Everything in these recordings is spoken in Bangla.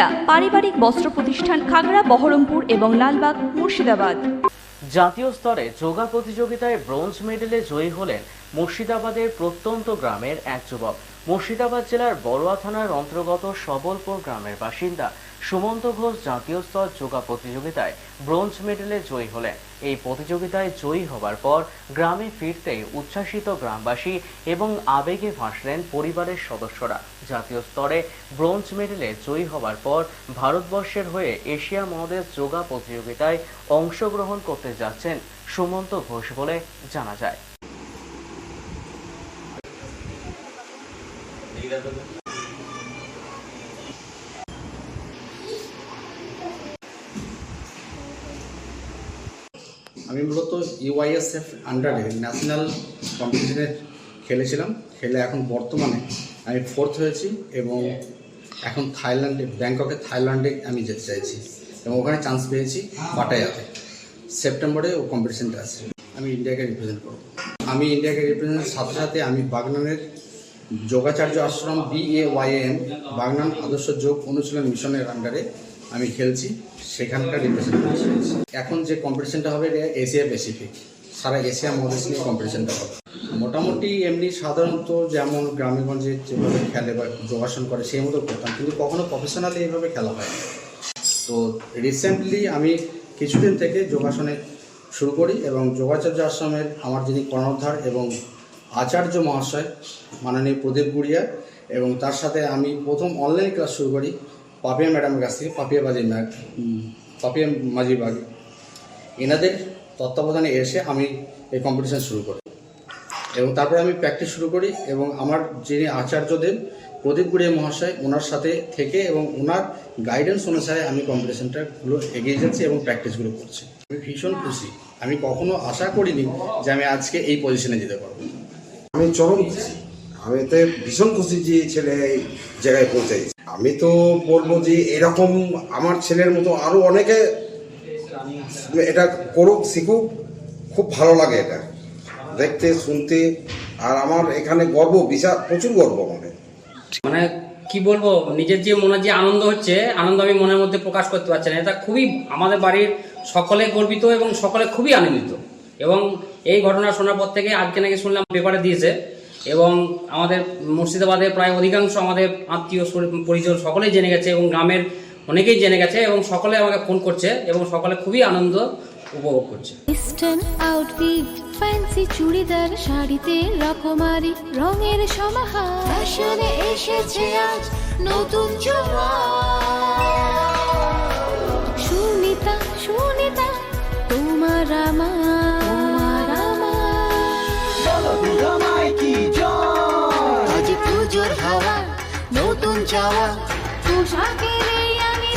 সুনিতা পারিবারিক বস্ত্র প্রতিষ্ঠান, খাগড়া, বহরমপুর এবং লালবাগ, মুর্শিদাবাদ। জাতীয় স্তরে যোগা প্রতিযোগিতায় ব্রোঞ্জ মেডেলে জয়ী হলেন মুর্শিদাবাদের প্রত্যন্ত গ্রামের এক যুবক। মুর্শিদাবাদ জেলার বড়ুয়া থানার অন্তর্গত সবলপুর গ্রামের বাসিন্দা সুমন্ত ঘোষ জাতীয় স্তর যোগা প্রতিযোগিতায় ব্রোঞ্জ মেডেলে জয়ী হলেন। এই প্রতিযোগিতায় জয়ী হবার পর গ্রামে ফিরতেই উচ্ছ্বাসিত গ্রামবাসী এবং আবেগে ভাসলেন পরিবারের সদস্যরা। জাতীয় স্তরে ব্রোঞ্জ মেডেলে জয়ী হবার পর ভারতবর্ষের হয়ে এশিয়া মহাদেশ যোগা প্রতিযোগিতায় অংশগ্রহণ করতে যাচ্ছেন সুমন্ত ঘোষ বলে জানা যায়। আমি মূলত ইউআইএসএফ আন্ডারে ন্যাশনাল কম্পিটিশনে খেলেছিলাম। খেলে এখন বর্তমানে আমি 4th হয়েছি এবং এখন ব্যাংককে থাইল্যান্ডে আমি যেতে চাইছি এবং ওখানে চান্স পেয়েছি পাটায়াতে। সেপ্টেম্বরে ও কম্পিটিশনটা আছে। আমি ইন্ডিয়াকে রিপ্রেজেন্ট করব। আমি ইন্ডিয়াকে রিপ্রেজেন্টের সাথে সাথে আমি বাগনানের যোগাচার্য আশ্রম BAYAM বাগনান আদর্শ যোগ অনুশীলন মিশনের আন্ডারে আমি খেলছি, সেখানকার রিপ্রেজেন্ট করছি। এখন যে কম্পিটিশনটা হবে এটা এশিয়া প্যাসিফিক, সারা এশিয়া মহাদেশ নিয়ে কম্পিটিশনটা হবে। মোটামুটি এমনি সাধারণত যেমন গ্রামেগঞ্জে যেভাবে খেলে বা যোগাসন করে সেই মতো করতাম, কিন্তু কখনো প্রফেশনালি এইভাবে খেলা হয়। তো রিসেন্টলি আমি কিছুদিন থেকে যোগাসনে শুরু করি এবং যোগাচার্য আশ্রমের আমার যিনি কর্ণধার এবং আচার্য মহাশয় মাননীয় প্রদীপ গুড়িয়া এবং তার সাথে আমি প্রথম অনলাইন ক্লাস শুরু করি পাপিয়া ম্যাডামের কাছ থেকে, পাপিয়া মাঝি বাগ। এনাদের তত্ত্বাবধানে এসে আমি এই কম্পিটিশান শুরু করি এবং তারপরে আমি প্র্যাকটিস শুরু করি এবং আমার যিনি আচার্যদেব প্রদীপ গুড়িয়া মহাশয়, ওনার সাথে থেকে এবং ওনার গাইডেন্স অনুসারে আমি কম্পিটিশানটাগুলো এগিয়ে যাচ্ছি এবং প্র্যাকটিসগুলো করছি। আমি ভীষণ খুশি। আমি কখনো আশা করিনি যে আমি আজকে এই পজিশনে যেতে পারবো। আমি চরম খুশি। আমি তো ভীষণ খুশি যে ছেলে এই জায়গায় পৌঁছাইছে। আমি তো বলবো যে এরকম আমার ছেলের মতো আরও অনেকে এটা করুক, শিখুক। খুব ভালো লাগে এটা দেখতে, শুনতে। আর আমার এখানে গর্ব, বিশাল প্রচুর গর্ব আমাদের। মানে কি বলবো, নিজের যে মনে যে আনন্দ হচ্ছে, আনন্দ আমি মনের মধ্যে প্রকাশ করতে পারছি না। এটা খুবই আমাদের বাড়ির সকলে গর্বিত এবং সকলে খুবই আনন্দিত। এবং এই ঘটনা শোনার পর থেকে আজকে নাকি শুনলাম পেপারে দিয়েছে এবং আমাদের মুর্শিদাবাদে প্রায় অধিকাংশ আমাদের আত্মীয় পরিজন সকলেই জেনে গেছে এবং গ্রামের অনেকেই জেনে গেছে এবং সকলে আমাকে ফোন করছে এবং সকলে খুবই আনন্দ উপভোগ করছে। ইস্টার্ন আউটফিট, ফ্যান্সি চুড়িদার, শাড়িতে রকমারি রঙের সমাহার, ফ্যাশনে এসেছে আজ নতুন সুনিতা, সুনিতা তোমার আমার, আজ পুজোর হাওয়া, নতুন চাওয়া, পোশাকের আমি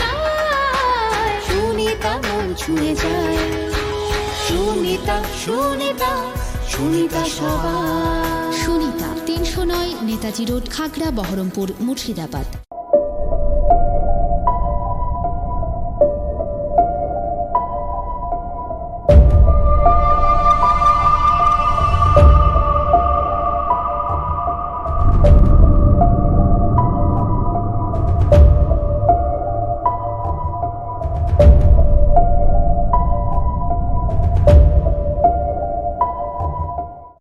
সুনিতা মন ছুঁয়ে যায়। সুনিতা, সুনিতা, সুনিতা সবার। সুনিতা 309 নেতাজি রোড, খাগড়া, বহরমপুর, মুর্শিদাবাদ।